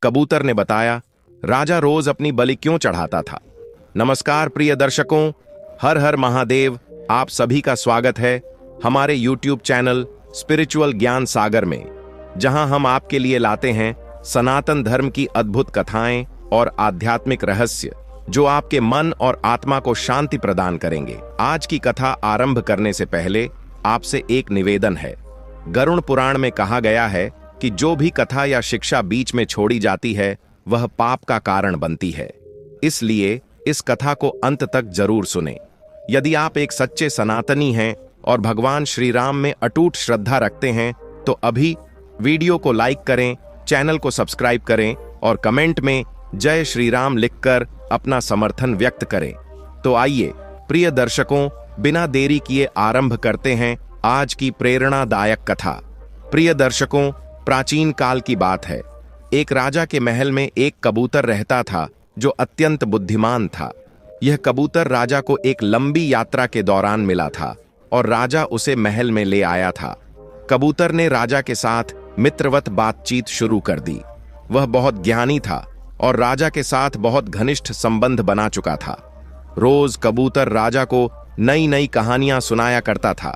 कबूतर ने बताया, राजा रोज अपनी बलि क्यों चढ़ाता था। नमस्कार प्रिय दर्शकों, हर हर महादेव। आप सभी का स्वागत है हमारे YouTube चैनल स्पिरिचुअल ज्ञान सागर में, जहां हम आपके लिए लाते हैं सनातन धर्म की अद्भुत कथाएं और आध्यात्मिक रहस्य जो आपके मन और आत्मा को शांति प्रदान करेंगे। आज की कथा आरंभ करने से पहले आपसे एक निवेदन है। गरुड़ पुराण में कहा गया है कि जो भी कथा या शिक्षा बीच में छोड़ी जाती है वह पाप का कारण बनती है। इसलिए इस कथा को अंत तक जरूर सुनें। यदि आप एक सच्चे सनातनी हैं और भगवान श्री राम में अटूट श्रद्धा रखते हैं तो अभी वीडियो को लाइक करें, चैनल को सब्सक्राइब करें और कमेंट में जय श्री राम लिखकर अपना समर्थन व्यक्त करें। तो आइए प्रिय दर्शकों, बिना देरी किए आरंभ करते हैं आज की प्रेरणादायक कथा। प्रिय दर्शकों, प्राचीन काल की बात है। एक राजा के महल में एक कबूतर रहता था जो अत्यंत बुद्धिमान था। यह कबूतर राजा को एक लंबी यात्रा के दौरान मिला था और राजा उसे महल में ले आया था। कबूतर ने राजा के साथ मित्रवत बातचीत शुरू कर दी। वह बहुत ज्ञानी था और राजा के साथ बहुत घनिष्ठ संबंध बना चुका था। रोज कबूतर राजा को नई नई कहानियां सुनाया करता था।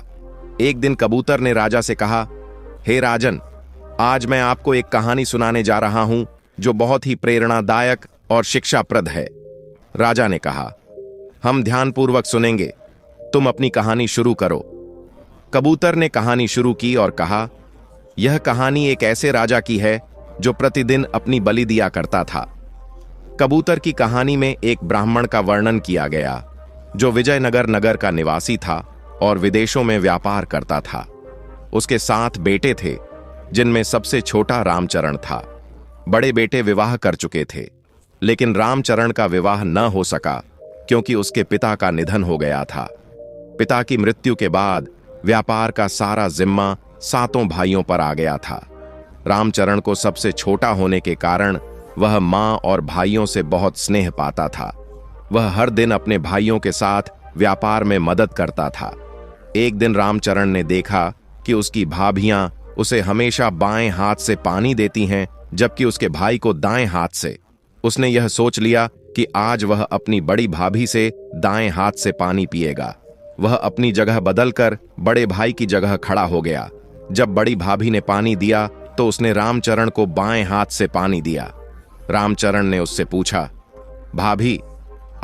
एक दिन कबूतर ने राजा से कहा, हे राजन, आज मैं आपको एक कहानी सुनाने जा रहा हूं जो बहुत ही प्रेरणादायक और शिक्षाप्रद है। राजा ने कहा, हम ध्यानपूर्वक सुनेंगे, तुम अपनी कहानी शुरू करो। कबूतर ने कहानी शुरू की और कहा, यह कहानी एक ऐसे राजा की है जो प्रतिदिन अपनी बलि दिया करता था। कबूतर की कहानी में एक ब्राह्मण का वर्णन किया गया जो विजयनगर नगर का निवासी था और विदेशों में व्यापार करता था। उसके 7 बेटे थे, जिनमें सबसे छोटा रामचरण था। बड़े बेटे विवाह कर चुके थे, लेकिन रामचरण का विवाह न हो सका क्योंकि उसके पिता का निधन हो गया था। पिता की मृत्यु के बाद व्यापार का सारा जिम्मा 7 भाइयों पर आ गया था। रामचरण को सबसे छोटा होने के कारण वह मां और भाइयों से बहुत स्नेह पाता था। वह हर दिन अपने भाइयों के साथ व्यापार में मदद करता था। एक दिन रामचरण ने देखा कि उसकी भाभियां उसे हमेशा बाएं हाथ से पानी देती हैं, जबकि उसके भाई को दाएं हाथ से। उसने यह सोच लिया कि आज वह अपनी बड़ी भाभी से दाएं हाथ से पानी पिएगा। वह अपनी जगह बदलकर बड़े भाई की जगह खड़ा हो गया। जब बड़ी भाभी ने पानी दिया तो उसने रामचरण को बाएं हाथ से पानी दिया। रामचरण ने उससे पूछा, भाभी,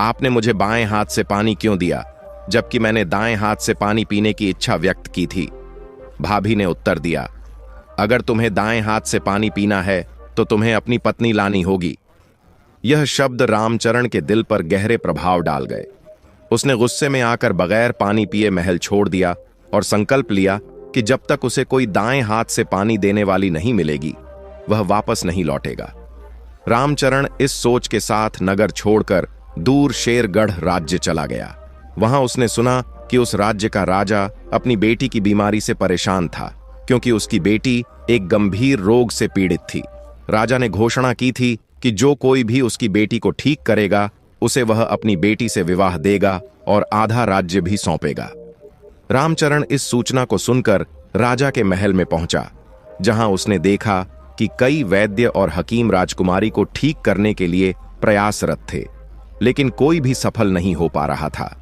आपने मुझे बाएं हाथ से पानी क्यों दिया, जबकि मैंने दाएं हाथ से पानी पीने की इच्छा व्यक्त की थी। भाभी ने उत्तर दिया, अगर तुम्हें दाएं हाथ से पानी पीना है तो तुम्हें अपनी पत्नी लानी होगी। यह शब्द रामचरण के दिल पर गहरे प्रभाव डाल गए। उसने गुस्से में आकर बगैर पानी पिए महल छोड़ दिया और संकल्प लिया कि जब तक उसे कोई दाएं हाथ से पानी देने वाली नहीं मिलेगी वह वापस नहीं लौटेगा। रामचरण इस सोच के साथ नगर छोड़कर दूर शेरगढ़ राज्य चला गया। वहां उसने सुना कि उस राज्य का राजा अपनी बेटी की बीमारी से परेशान था, क्योंकि उसकी बेटी एक गंभीर रोग से पीड़ित थी। राजा ने घोषणा की थी कि जो कोई भी उसकी बेटी को ठीक करेगा उसे वह अपनी बेटी से विवाह देगा और आधा राज्य भी सौंपेगा। रामचरण इस सूचना को सुनकर राजा के महल में पहुंचा, जहां उसने देखा कि कई वैद्य और हकीम राजकुमारी को ठीक करने के लिए प्रयासरत थे, लेकिन कोई भी सफल नहीं हो पा रहा था।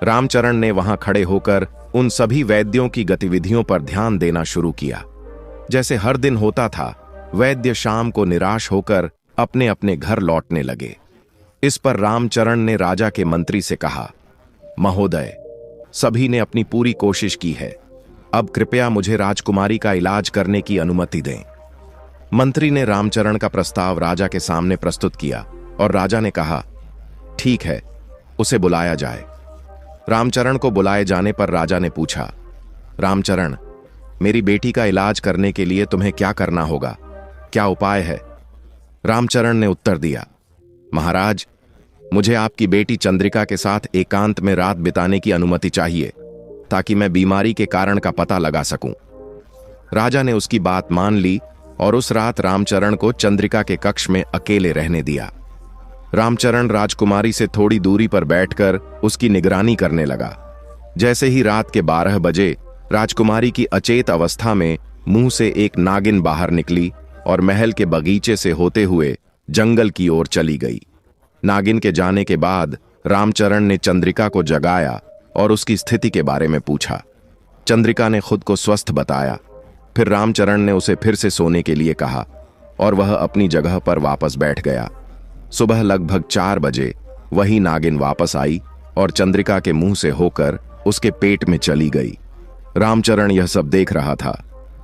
रामचरण ने वहां खड़े होकर उन सभी वैद्यों की गतिविधियों पर ध्यान देना शुरू किया। जैसे हर दिन होता था, वैद्य शाम को निराश होकर अपने अपने घर लौटने लगे। इस पर रामचरण ने राजा के मंत्री से कहा, महोदय, सभी ने अपनी पूरी कोशिश की है, अब कृपया मुझे राजकुमारी का इलाज करने की अनुमति दें। मंत्री ने रामचरण का प्रस्ताव राजा के सामने प्रस्तुत किया और राजा ने कहा, ठीक है, उसे बुलाया जाए। रामचरण को बुलाए जाने पर राजा ने पूछा, रामचरण, मेरी बेटी का इलाज करने के लिए तुम्हें क्या करना होगा, क्या उपाय है? रामचरण ने उत्तर दिया, महाराज, मुझे आपकी बेटी चंद्रिका के साथ एकांत में रात बिताने की अनुमति चाहिए ताकि मैं बीमारी के कारण का पता लगा सकूं। राजा ने उसकी बात मान ली और उस रात रामचरण को चंद्रिका के कक्ष में अकेले रहने दिया। रामचरण राजकुमारी से थोड़ी दूरी पर बैठकर उसकी निगरानी करने लगा। जैसे ही रात के 12 बजे राजकुमारी की अचेत अवस्था में मुंह से एक नागिन बाहर निकली और महल के बगीचे से होते हुए जंगल की ओर चली गई। नागिन के जाने के बाद रामचरण ने चंद्रिका को जगाया और उसकी स्थिति के बारे में पूछा। चंद्रिका ने खुद को स्वस्थ बताया। फिर रामचरण ने उसे फिर से सोने के लिए कहा और वह अपनी जगह पर वापस बैठ गया। सुबह लगभग 4 बजे वही नागिन वापस आई और चंद्रिका के मुंह से होकर उसके पेट में चली गई। रामचरण यह सब देख रहा था।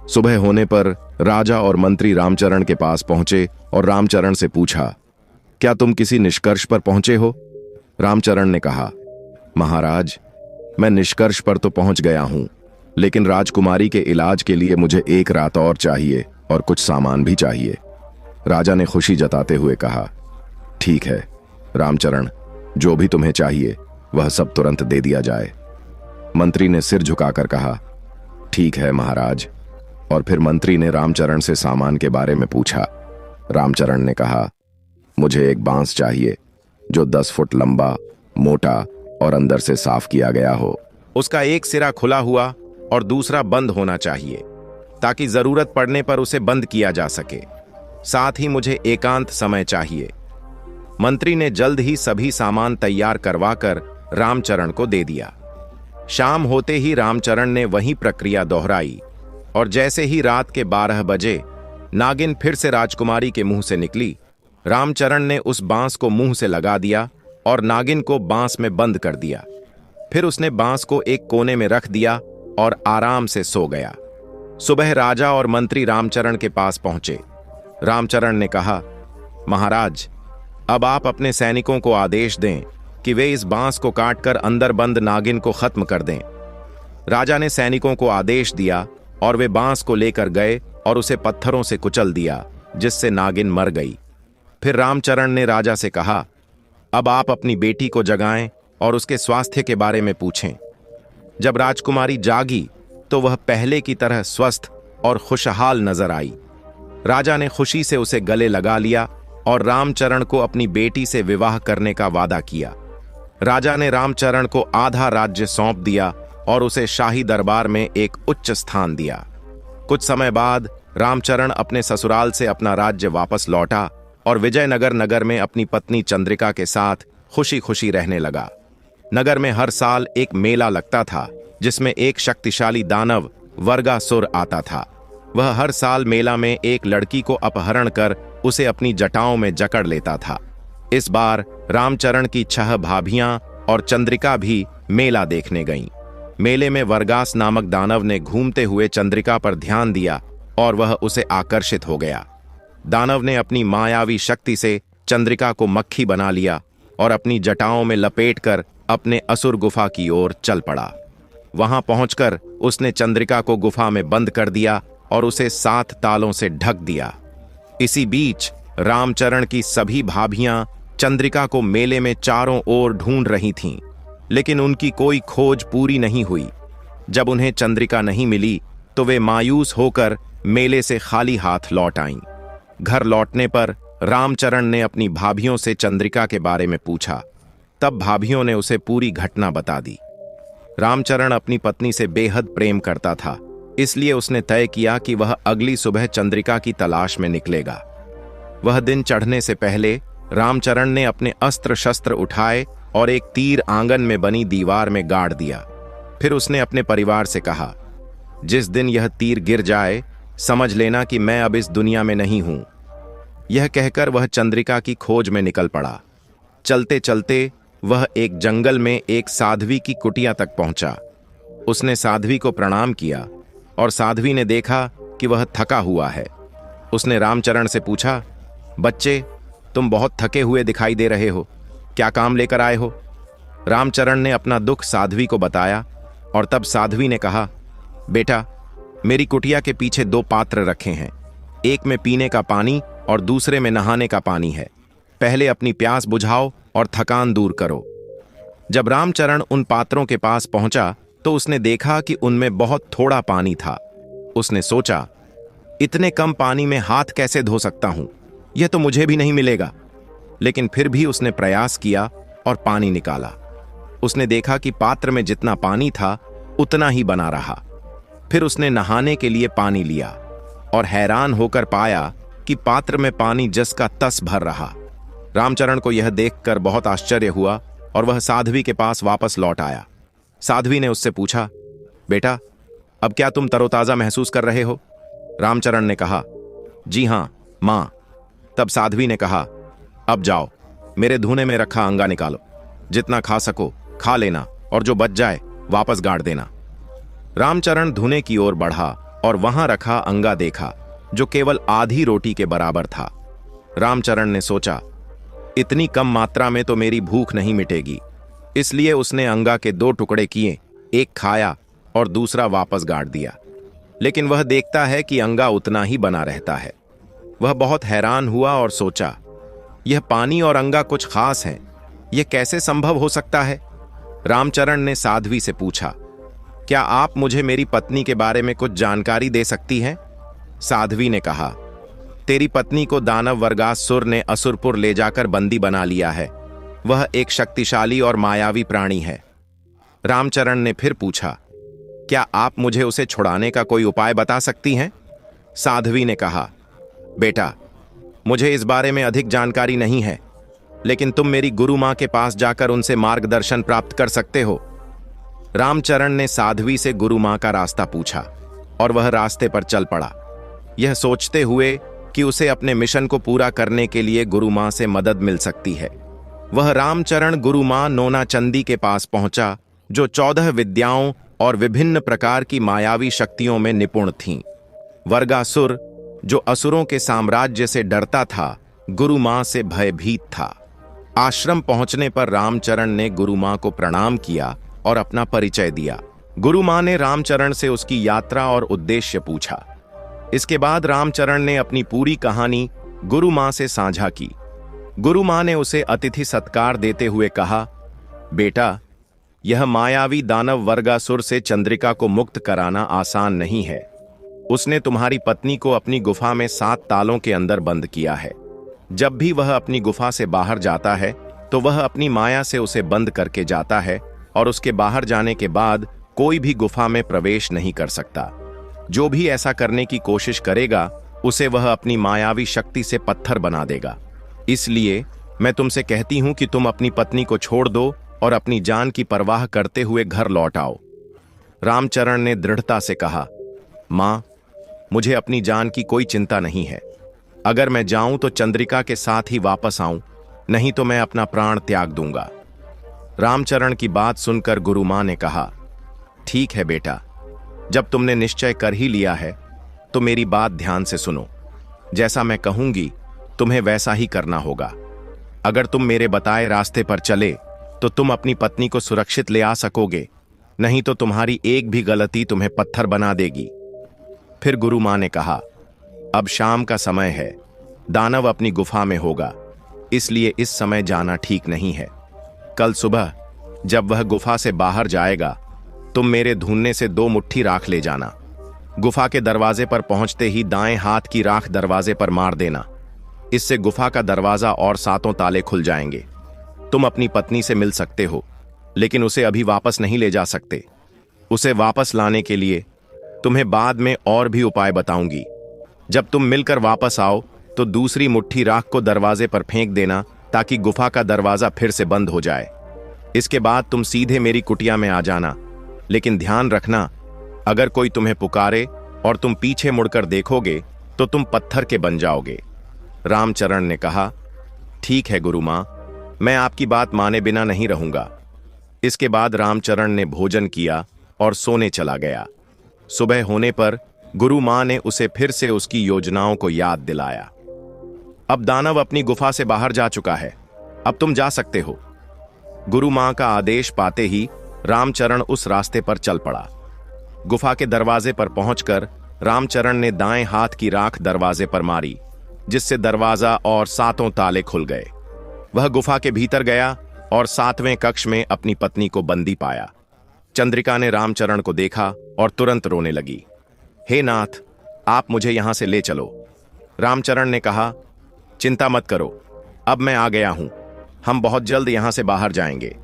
सुबह होने पर राजा और मंत्री रामचरण के पास पहुंचे और रामचरण से पूछा, क्या तुम किसी निष्कर्ष पर पहुंचे हो? रामचरण ने कहा, महाराज, मैं निष्कर्ष पर तो पहुंच गया हूं, लेकिन राजकुमारी के इलाज के लिए मुझे 1 रात और चाहिए और कुछ सामान भी चाहिए। राजा ने खुशी जताते हुए कहा, ठीक है रामचरण, जो भी तुम्हें चाहिए वह सब तुरंत दे दिया जाए। मंत्री ने सिर झुकाकर कहा, ठीक है महाराज। और फिर मंत्री ने रामचरण से सामान के बारे में पूछा। रामचरण ने कहा, मुझे एक बांस चाहिए जो 10 फुट लंबा, मोटा और अंदर से साफ किया गया हो। उसका एक सिरा खुला हुआ और दूसरा बंद होना चाहिए, ताकि जरूरत पड़ने पर उसे बंद किया जा सके। साथ ही मुझे एकांत समय चाहिए। मंत्री ने जल्द ही सभी सामान तैयार करवाकर रामचरण को दे दिया। शाम होते ही रामचरण ने वही प्रक्रिया दोहराई और जैसे ही रात के 12 बजे नागिन फिर से राजकुमारी के मुंह से निकली, रामचरण ने उस बांस को मुंह से लगा दिया और नागिन को बांस में बंद कर दिया। फिर उसने बांस को एक कोने में रख दिया और आराम से सो गया। सुबह राजा और मंत्री रामचरण के पास पहुंचे। रामचरण ने कहा, महाराज, अब आप अपने सैनिकों को आदेश दें कि वे इस बांस को काटकर अंदर बंद नागिन को खत्म कर दें। राजा ने सैनिकों को आदेश दिया और वे बांस को लेकर गए और उसे पत्थरों से कुचल दिया, जिससे नागिन मर गई। फिर रामचरण ने राजा से कहा, अब आप अपनी बेटी को जगाएं और उसके स्वास्थ्य के बारे में पूछें। जब राजकुमारी जागी तो वह पहले की तरह स्वस्थ और खुशहाल नजर आई। राजा ने खुशी से उसे गले लगा लिया और रामचरण को अपनी बेटी से विवाह करने का वादा किया। राजा ने रामचरण को आधा राज्य सौंप दिया और उसे शाही दरबार में एक उच्च स्थान दिया। कुछ समय बाद रामचरण अपने ससुराल से अपना राज्य वापस लौटा और विजयनगर नगर में अपनी पत्नी चंद्रिका के साथ खुशी खुशी रहने लगा। नगर में हर साल एक मेला लगता था, जिसमें एक शक्तिशाली दानव वर्गासुर आता था। वह हर साल मेला में एक लड़की को अपहरण कर उसे अपनी जटाओं में जकड़ लेता था। इस बार रामचरण की 6 भाभियां और चंद्रिका भी मेला देखने गईं। मेले में वर्गास नामक दानव ने घूमते हुए चंद्रिका पर ध्यान दिया और वह उसे आकर्षित हो गया। दानव ने अपनी मायावी शक्ति से चंद्रिका को मक्खी बना लिया और अपनी जटाओं में लपेटकर अपने असुर गुफा की ओर चल पड़ा। वहां पहुंचकर उसने चंद्रिका को गुफा में बंद कर दिया और उसे 7 तालों से ढक दिया। इसी बीच रामचरण की सभी भाभियां चंद्रिका को मेले में चारों ओर ढूंढ रही थीं, लेकिन उनकी कोई खोज पूरी नहीं हुई। जब उन्हें चंद्रिका नहीं मिली तो वे मायूस होकर मेले से खाली हाथ लौट आईं। घर लौटने पर रामचरण ने अपनी भाभियों से चंद्रिका के बारे में पूछा। तब भाभियों ने उसे पूरी घटना बता दी। रामचरण अपनी पत्नी से बेहद प्रेम करता था, इसलिए उसने तय किया कि वह अगली सुबह चंद्रिका की तलाश में निकलेगा। वह दिन चढ़ने से पहले रामचरण ने अपने अस्त्र शस्त्र उठाए और एक तीर आंगन में बनी दीवार में गाड़ दिया। फिर उसने अपने परिवार से कहा, जिस दिन यह तीर गिर जाए समझ लेना कि मैं अब इस दुनिया में नहीं हूं। यह कहकर वह चंद्रिका की खोज में निकल पड़ा। चलते चलते वह एक जंगल में एक साध्वी की कुटिया तक पहुंचा। उसने साध्वी को प्रणाम किया और साध्वी ने देखा कि वह थका हुआ है। उसने रामचरण से पूछा, बच्चे, तुम बहुत थके हुए दिखाई दे रहे हो, क्या काम लेकर आए हो? रामचरण ने अपना दुख साध्वी को बताया और तब साध्वी ने कहा, बेटा, मेरी कुटिया के पीछे 2 पात्र रखे हैं। एक में पीने का पानी और दूसरे में नहाने का पानी है। पहले अपनी प्यास बुझाओ और थकान दूर करो। जब रामचरण उन पात्रों के पास पहुंचा तो उसने देखा कि उनमें बहुत थोड़ा पानी था। उसने सोचा, इतने कम पानी में हाथ कैसे धो सकता हूं? यह तो मुझे भी नहीं मिलेगा। लेकिन फिर भी उसने प्रयास किया और पानी निकाला। उसने देखा कि पात्र में जितना पानी था उतना ही बना रहा। फिर उसने नहाने के लिए पानी लिया और हैरान होकर पाया कि पात्र में पानी जस का तस भर रहा। रामचरण को यह देखकर बहुत आश्चर्य हुआ और वह साध्वी के पास वापस लौट आया। साध्वी ने उससे पूछा, बेटा, अब क्या तुम तरोताजा महसूस कर रहे हो? रामचरण ने कहा, जी हां मां। तब साध्वी ने कहा, अब जाओ, मेरे धूने में रखा अंगा निकालो, जितना खा सको खा लेना और जो बच जाए वापस गाड़ देना। रामचरण धूने की ओर बढ़ा और वहां रखा अंगा देखा जो केवल आधी रोटी के बराबर था। रामचरण ने सोचा, इतनी कम मात्रा में तो मेरी भूख नहीं मिटेगी, इसलिए उसने अंगा के 2 टुकड़े किए, एक खाया और दूसरा वापस गाड़ दिया। लेकिन वह देखता है कि अंगा उतना ही बना रहता है। वह बहुत हैरान हुआ और सोचा, यह पानी और अंगा कुछ खास है, यह कैसे संभव हो सकता है? रामचरण ने साध्वी से पूछा, क्या आप मुझे मेरी पत्नी के बारे में कुछ जानकारी दे सकती हैं? साध्वी ने कहा, तेरी पत्नी को दानव वर्गासुर ने असुरपुर ले जाकर बंदी बना लिया है। वह एक शक्तिशाली और मायावी प्राणी है। रामचरण ने फिर पूछा, क्या आप मुझे उसे छुड़ाने का कोई उपाय बता सकती हैं? साध्वी ने कहा, बेटा, मुझे इस बारे में अधिक जानकारी नहीं है, लेकिन तुम मेरी गुरु मां के पास जाकर उनसे मार्गदर्शन प्राप्त कर सकते हो। रामचरण ने साध्वी से गुरु मां का रास्ता पूछा और वह रास्ते पर चल पड़ा, यह सोचते हुए कि उसे अपने मिशन को पूरा करने के लिए गुरु मां से मदद मिल सकती है। वह रामचरण गुरु मां नोना चंदी के पास पहुंचा, जो 14 विद्याओं और विभिन्न प्रकार की मायावी शक्तियों में निपुण थीं। वर्गासुर, जो असुरों के साम्राज्य से डरता था, गुरु मां से भयभीत था। आश्रम पहुंचने पर रामचरण ने गुरु मां को प्रणाम किया और अपना परिचय दिया। गुरु मां ने रामचरण से उसकी यात्रा और उद्देश्य पूछा। इसके बाद रामचरण ने अपनी पूरी कहानी गुरु मां से साझा की। गुरु मां ने उसे अतिथि सत्कार देते हुए कहा, बेटा, यह मायावी दानव वर्गासुर से चंद्रिका को मुक्त कराना आसान नहीं है। उसने तुम्हारी पत्नी को अपनी गुफा में 7 तालों के अंदर बंद किया है। जब भी वह अपनी गुफा से बाहर जाता है तो वह अपनी माया से उसे बंद करके जाता है और उसके बाहर जाने के बाद कोई भी गुफा में प्रवेश नहीं कर सकता। जो भी ऐसा करने की कोशिश करेगा उसे वह अपनी मायावी शक्ति से पत्थर बना देगा। इसलिए मैं तुमसे कहती हूं कि तुम अपनी पत्नी को छोड़ दो और अपनी जान की परवाह करते हुए घर लौट आओ। रामचरण ने दृढ़ता से कहा, मां, मुझे अपनी जान की कोई चिंता नहीं है। अगर मैं जाऊं तो चंद्रिका के साथ ही वापस आऊं, नहीं तो मैं अपना प्राण त्याग दूंगा। रामचरण की बात सुनकर गुरु मां ने कहा, ठीक है बेटा, जब तुमने निश्चय कर ही लिया है तो मेरी बात ध्यान से सुनो। जैसा मैं कहूंगी तुम्हें वैसा ही करना होगा। अगर तुम मेरे बताए रास्ते पर चले तो तुम अपनी पत्नी को सुरक्षित ले आ सकोगे, नहीं तो तुम्हारी एक भी गलती तुम्हें पत्थर बना देगी। फिर गुरु मां ने कहा, अब शाम का समय है, दानव अपनी गुफा में होगा, इसलिए इस समय जाना ठीक नहीं है। कल सुबह जब वह गुफा से बाहर जाएगा तुम मेरे धूने से 2 मुट्ठी राख ले जाना। गुफा के दरवाजे पर पहुंचते ही दाएं हाथ की राख दरवाजे पर मार देना। इससे गुफा का दरवाजा और 7 ताले खुल जाएंगे। तुम अपनी पत्नी से मिल सकते हो, लेकिन उसे अभी वापस नहीं ले जा सकते। उसे वापस लाने के लिए तुम्हें बाद में और भी उपाय बताऊंगी। जब तुम मिलकर वापस आओ तो दूसरी मुट्ठी राख को दरवाजे पर फेंक देना ताकि गुफा का दरवाजा फिर से बंद हो जाए। इसके बाद तुम सीधे मेरी कुटिया में आ जाना, लेकिन ध्यान रखना, अगर कोई तुम्हें पुकारे और तुम पीछे मुड़कर देखोगे तो तुम पत्थर के बन जाओगे। रामचरण ने कहा, ठीक है गुरु मां, मैं आपकी बात माने बिना नहीं रहूंगा। इसके बाद रामचरण ने भोजन किया और सोने चला गया। सुबह होने पर गुरु मां ने उसे फिर से उसकी योजनाओं को याद दिलाया। अब दानव अपनी गुफा से बाहर जा चुका है, अब तुम जा सकते हो। गुरु मां का आदेश पाते ही रामचरण उस रास्ते पर चल पड़ा। गुफा के दरवाजे पर पहुंचकर रामचरण ने दाएं हाथ की राख दरवाजे पर मारी, जिससे दरवाजा और 7 ताले खुल गए। वह गुफा के भीतर गया और 7वें कक्ष में अपनी पत्नी को बंदी पाया। चंद्रिका ने रामचरण को देखा और तुरंत रोने लगी। हे नाथ, आप मुझे यहां से ले चलो। रामचरण ने कहा, चिंता मत करो, अब मैं आ गया हूं, हम बहुत जल्द यहां से बाहर जाएंगे।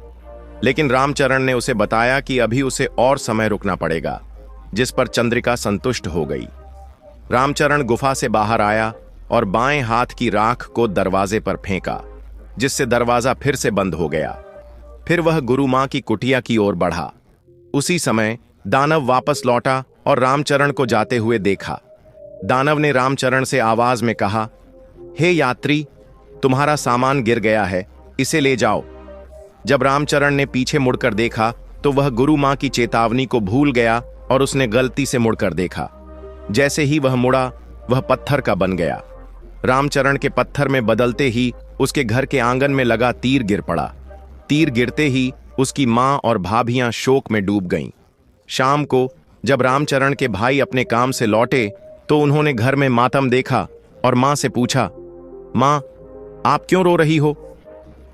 लेकिन रामचरण ने उसे बताया कि अभी उसे और समय रुकना पड़ेगा, जिस पर चंद्रिका संतुष्ट हो गई। रामचरण गुफा से बाहर आया और बाएं हाथ की राख को दरवाजे पर फेंका, जिससे दरवाजा फिर से बंद हो गया। फिर वह गुरु मां की कुटिया की ओर बढ़ा। उसी समय दानव वापस लौटा और रामचरण को जाते हुए देखा। दानव ने रामचरण से आवाज में कहा, हे यात्री, तुम्हारा सामान गिर गया है, इसे ले जाओ। जब रामचरण ने पीछे मुड़कर देखा तो वह गुरु मां की चेतावनी को भूल गया और उसने गलती से मुड़कर देखा। जैसे ही वह मुड़ा, वह पत्थर का बन गया। रामचरण के पत्थर में बदलते ही उसके घर के आंगन में लगा तीर गिर पड़ा। तीर गिरते ही उसकी मां और भाभियां शोक में डूब गईं। शाम को जब रामचरण के भाई अपने काम से लौटे तो उन्होंने घर में मातम देखा और मां से पूछा, मां, आप क्यों रो रही हो?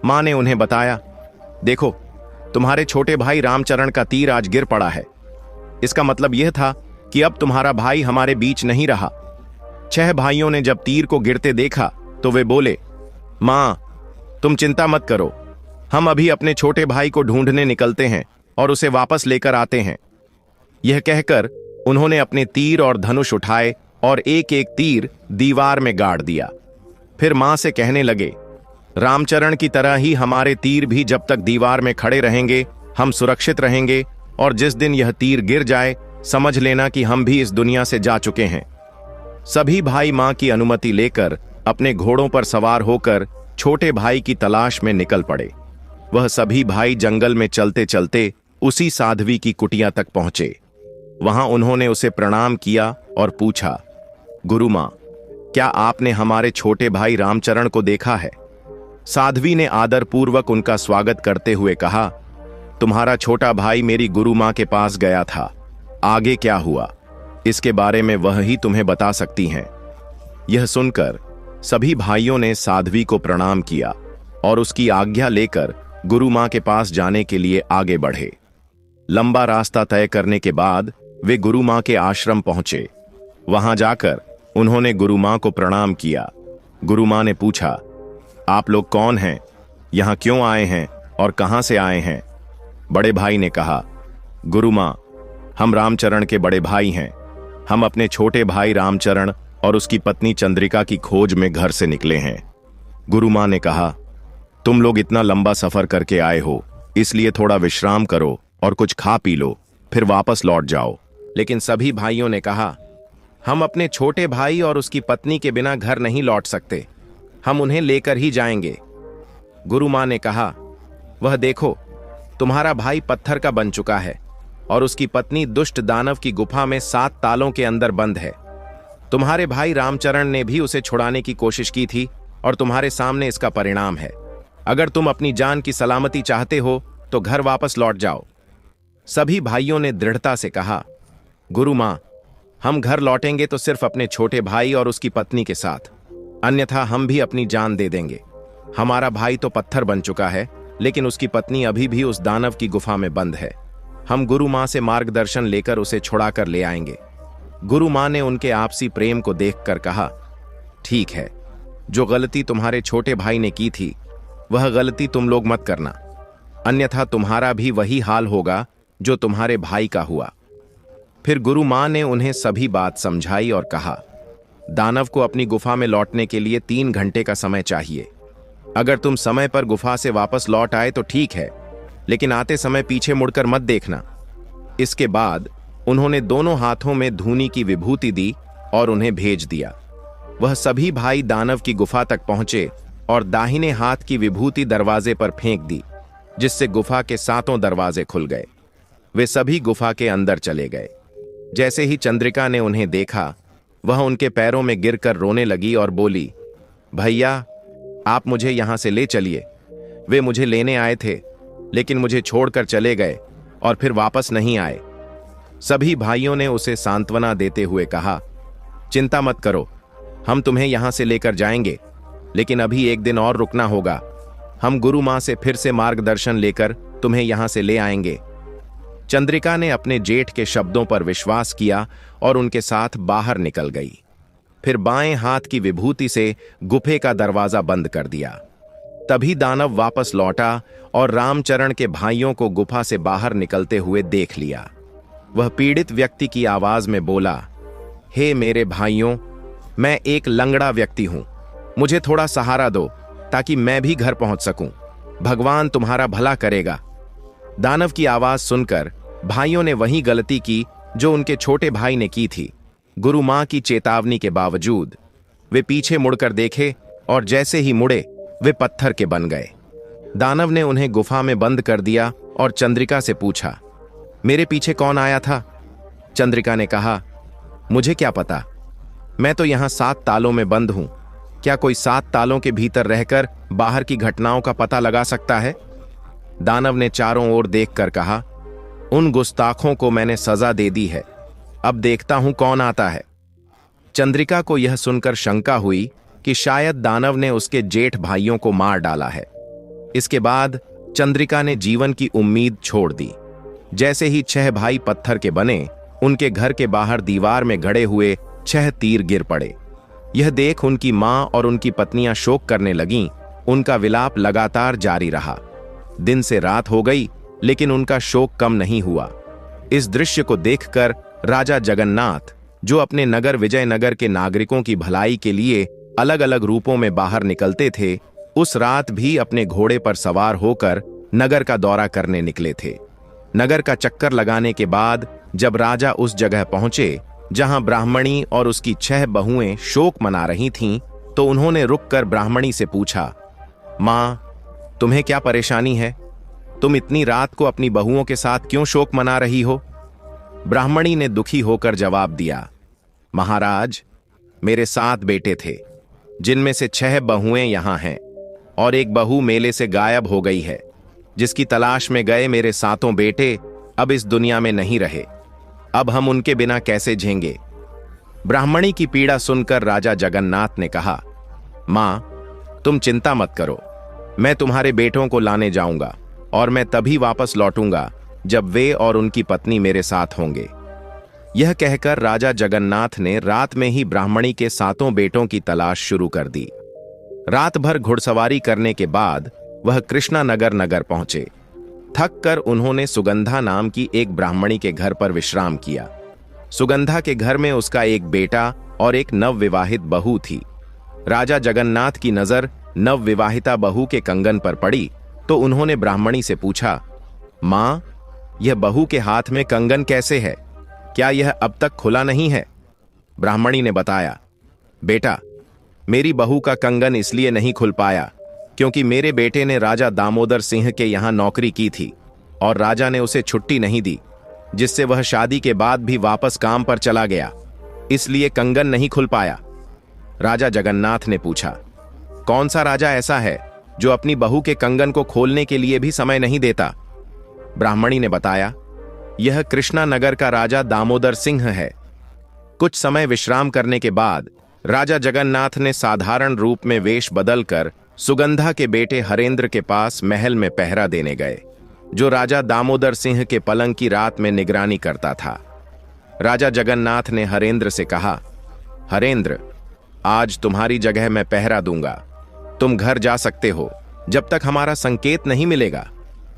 मां ने उन्हें बताया, देखो, तुम्हारे छोटे भाई रामचरण का तीर आज गिर पड़ा है। इसका मतलब यह था कि अब तुम्हारा भाई हमारे बीच नहीं रहा। 6 भाइयों ने जब तीर को गिरते देखा तो वे बोले, मां, तुम चिंता मत करो, हम अभी अपने छोटे भाई को ढूंढने निकलते हैं और उसे वापस लेकर आते हैं। यह कहकर उन्होंने अपने तीर और धनुष उठाए और एक एक तीर दीवार में गाड़ दिया। फिर मां से कहने लगे, रामचरण की तरह ही हमारे तीर भी जब तक दीवार में खड़े रहेंगे हम सुरक्षित रहेंगे, और जिस दिन यह तीर गिर जाए समझ लेना कि हम भी इस दुनिया से जा चुके हैं। सभी भाई मां की अनुमति लेकर अपने घोड़ों पर सवार होकर छोटे भाई की तलाश में निकल पड़े। वह सभी भाई जंगल में चलते चलते उसी साध्वी की कुटिया तक पहुंचे। वहां उन्होंने उसे प्रणाम किया और पूछा, गुरु मां, क्या आपने हमारे छोटे भाई रामचरण को देखा है? साध्वी ने आदरपूर्वक उनका स्वागत करते हुए कहा, तुम्हारा छोटा भाई मेरी गुरु मां के पास गया था। आगे क्या हुआ, इसके बारे में वह ही तुम्हें बता सकती हैं। यह सुनकर सभी भाइयों ने साध्वी को प्रणाम किया और उसकी आज्ञा लेकर गुरु मां के पास जाने के लिए आगे बढ़े। लंबा रास्ता तय करने के बाद वे गुरु मां के आश्रम पहुंचे। वहां जाकर उन्होंने गुरु मां को प्रणाम किया। गुरु मां ने पूछा, आप लोग कौन हैं, यहां क्यों आए हैं और कहां से आए हैं? बड़े भाई ने कहा, गुरु मां, हम रामचरण के बड़े भाई हैं। हम अपने छोटे भाई रामचरण और उसकी पत्नी चंद्रिका की खोज में घर से निकले हैं। गुरु मां ने कहा, तुम लोग इतना लंबा सफर करके आए हो, इसलिए थोड़ा विश्राम करो और कुछ खा पी लो, फिर वापस लौट जाओ। लेकिन सभी भाइयों ने कहा, हम अपने छोटे भाई और उसकी पत्नी के बिना घर नहीं लौट सकते, हम उन्हें लेकर ही जाएंगे। गुरु मां ने कहा, वह देखो, तुम्हारा भाई पत्थर का बन चुका है और उसकी पत्नी दुष्ट दानव की गुफा में 7 तालों के अंदर बंद है। तुम्हारे भाई रामचरण ने भी उसे छुड़ाने की कोशिश की थी और तुम्हारे सामने इसका परिणाम है। अगर तुम अपनी जान की सलामती चाहते हो तो घर वापस लौट जाओ। सभी भाइयों ने दृढ़ता से कहा, गुरु मां, हम घर लौटेंगे तो सिर्फ अपने छोटे भाई और उसकी पत्नी के साथ, अन्यथा हम भी अपनी जान दे देंगे। हमारा भाई तो पत्थर बन चुका है, लेकिन उसकी पत्नी अभी भी उस दानव की गुफा में बंद है। हम गुरु मां से मार्गदर्शन लेकर उसे छुड़ाकर ले आएंगे। गुरु मां ने उनके आपसी प्रेम को देखकर कहा, ठीक है, जो गलती तुम्हारे छोटे भाई ने की थी वह गलती तुम लोग मत करना, अन्यथा तुम्हारा भी वही हाल होगा जो तुम्हारे भाई का हुआ। फिर गुरु मां ने उन्हें सभी बात समझाई और कहा, दानव को अपनी गुफा में लौटने के लिए 3 घंटे का समय चाहिए। अगर तुम समय पर गुफा से वापस लौट आए तो ठीक है, लेकिन आते समय पीछे मुड़कर मत देखना। इसके बाद उन्होंने दोनों हाथों में धूनी की विभूति दी और उन्हें भेज दिया। वह सभी भाई दानव की गुफा तक पहुंचे और दाहिने हाथ की विभूति दरवाजे पर फेंक दी, जिससे गुफा के 7 दरवाजे खुल गए। वे सभी गुफा के अंदर चले गए। जैसे ही चंद्रिका ने उन्हें देखा, वह उनके पैरों में गिरकर रोने लगी और बोली, भैया, आप मुझे यहां से ले चलिए। वे मुझे लेने आए थे, लेकिन मुझे छोड़कर चले गए और फिर वापस नहीं आए। सभी भाइयों ने उसे सांत्वना देते हुए कहा, चिंता मत करो, हम तुम्हें यहां से लेकर जाएंगे, लेकिन अभी एक दिन और रुकना होगा। हम गुरु मां से फिर से मार्गदर्शन लेकर तुम्हें यहां से ले आएंगे। चंद्रिका ने अपने जेठ के शब्दों पर विश्वास किया और उनके साथ बाहर निकल गई। फिर बाएं हाथ की विभूति से गुफे का दरवाजा बंद कर दिया। तभी दानव वापस लौटा और रामचरण के भाइयों को गुफा से बाहर निकलते हुए देख लिया। वह पीड़ित व्यक्ति की आवाज में बोला, हे मेरे भाइयों, मैं एक लंगड़ा व्यक्ति हूं, मुझे थोड़ा सहारा दो ताकि मैं भी घर पहुंच सकूं। भगवान तुम्हारा भला करेगा। दानव की आवाज सुनकर भाइयों ने वही गलती की जो उनके छोटे भाई ने की थी। गुरु मां की चेतावनी के बावजूद वे पीछे मुड़कर देखे और जैसे ही मुड़े वे पत्थर के बन गए। दानव ने उन्हें गुफा में बंद कर दिया और चंद्रिका से पूछा, मेरे पीछे कौन आया था? चंद्रिका ने कहा, मुझे क्या पता, मैं तो यहां 7 तालों में बंद हूं। क्या कोई 7 तालों के भीतर रहकर बाहर की घटनाओं का पता लगा सकता है? दानव ने चारों ओर देखकर कहा, उन गुस्ताखों को मैंने सजा दे दी है, अब देखता हूं कौन आता है। चंद्रिका को यह सुनकर शंका हुई कि शायद दानव ने उसके जेठ भाइयों को मार डाला है। इसके बाद चंद्रिका ने जीवन की उम्मीद छोड़ दी। जैसे ही 6 भाई पत्थर के बने, उनके घर के बाहर दीवार में गड़े हुए 6 तीर गिर पड़े। यह देख उनकी मां और उनकी पत्नियां शोक करने लगीं। उनका विलाप लगातार जारी रहा। दिन से रात हो गई, लेकिन उनका शोक कम नहीं हुआ। इस दृश्य को देखकर राजा जगन्नाथ, जो अपने नगर विजयनगर के नागरिकों की भलाई के लिए अलग अलग रूपों में बाहर निकलते थे, उस रात भी अपने घोड़े पर सवार होकर नगर का दौरा करने निकले थे। नगर का चक्कर लगाने के बाद जब राजा उस जगह पहुंचे जहां ब्राह्मणी और उसकी 6 बहुएं शोक मना रही थीं, तो उन्होंने रुककर ब्राह्मणी से पूछा, मां, तुम्हें क्या परेशानी है? तुम इतनी रात को अपनी बहुओं के साथ क्यों शोक मना रही हो? ब्राह्मणी ने दुखी होकर जवाब दिया, महाराज, मेरे 7 बेटे थे, जिनमें से 6 बहुएं यहां हैं और एक बहू मेले से गायब हो गई है। जिसकी तलाश में गए मेरे 7 बेटे अब इस दुनिया में नहीं रहे। अब हम उनके बिना कैसे झेंगे? ब्राह्मणी की पीड़ा सुनकर राजा जगन्नाथ ने कहा, मां, तुम चिंता मत करो, मैं तुम्हारे बेटों को लाने जाऊंगा और मैं तभी वापस लौटूंगा जब वे और उनकी पत्नी मेरे साथ होंगे। यह कहकर राजा जगन्नाथ ने रात में ही ब्राह्मणी के 7 बेटों की तलाश शुरू कर दी। रात भर घुड़सवारी करने के बाद वह कृष्णानगर नगर पहुंचे। थक कर उन्होंने सुगंधा नाम की एक ब्राह्मणी के घर पर विश्राम किया। सुगंधा के घर में उसका एक बेटा और एक नवविवाहित बहू थी। राजा जगन्नाथ की नजर नवविवाहिता बहू के कंगन पर पड़ी तो उन्होंने ब्राह्मणी से पूछा, मां, यह बहू के हाथ में कंगन कैसे है? क्या यह अब तक खुला नहीं है? ब्राह्मणी ने बताया, बेटा, मेरी बहू का कंगन इसलिए नहीं खुल पाया क्योंकि मेरे बेटे ने राजा दामोदर सिंह के यहां नौकरी की थी और राजा ने उसे छुट्टी नहीं दी, जिससे वह शादी के बाद भी वापस काम पर चला गया, इसलिए कंगन नहीं खुल पाया। राजा जगन्नाथ ने पूछा, कौन सा राजा ऐसा है जो अपनी बहू के कंगन को खोलने के लिए भी समय नहीं देता? ब्राह्मणी ने बताया, यह कृष्णानगर का राजा दामोदर सिंह है। कुछ समय विश्राम करने के बाद राजा जगन्नाथ ने साधारण रूप में वेश बदलकर सुगंधा के बेटे हरेंद्र के पास महल में पहरा देने गए, जो राजा दामोदर सिंह के पलंग की रात में निगरानी करता था। राजा जगन्नाथ ने हरेंद्र से कहा, हरेंद्र, आज तुम्हारी जगह मैं पहरा दूंगा। तुम घर जा सकते हो, जब तक हमारा संकेत नहीं मिलेगा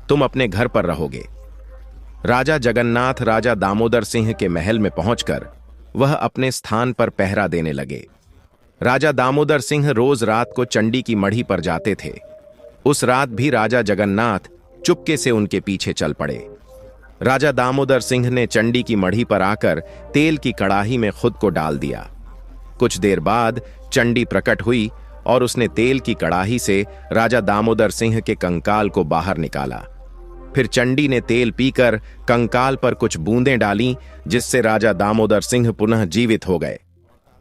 तुम अपने घर पर रहोगे। राजा जगन्नाथ राजा दामोदर सिंह के महल में पहुंचकर वह अपने स्थान पर पहरा देने लगे। राजा दामोदर सिंह रोज रात को चंडी की मढ़ी पर जाते थे। उस रात भी राजा जगन्नाथ चुपके से उनके पीछे चल पड़े। राजा दामोदर सिंह ने चंडी की मढ़ी पर आकर तेल की कड़ाही में खुद को डाल दिया। कुछ देर बाद चंडी प्रकट हुई और उसने तेल की कड़ाही से राजा दामोदर सिंह के कंकाल को बाहर निकाला। फिर चंडी ने तेल पीकर कंकाल पर कुछ बूंदें डालीं, जिससे राजा दामोदर सिंह पुनः जीवित हो गए।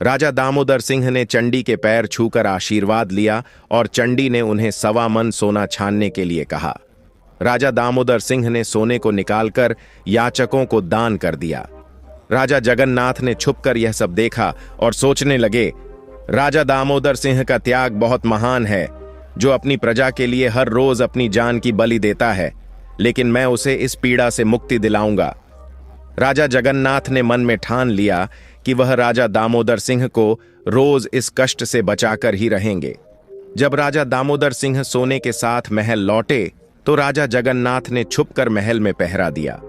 राजा दामोदर सिंह ने चंडी के पैर छूकर आशीर्वाद लिया और चंडी ने उन्हें 1.25 मन सोना छानने के लिए कहा। राजा दामोदर सिंह ने सोने को निकालकर याचकों को दान कर दिया। राजा जगन्नाथ ने छुपकर यह सब देखा और सोचने लगे, राजा दामोदर सिंह का त्याग बहुत महान है, जो अपनी प्रजा के लिए हर रोज अपनी जान की बलि देता है, लेकिन मैं उसे इस पीड़ा से मुक्ति दिलाऊंगा। राजा जगन्नाथ ने मन में ठान लिया कि वह राजा दामोदर सिंह को रोज इस कष्ट से बचाकर ही रहेंगे। जब राजा दामोदर सिंह सोने के साथ महल लौटे तो राजा जगन्नाथ ने छुपकर महल में पहरा दिया।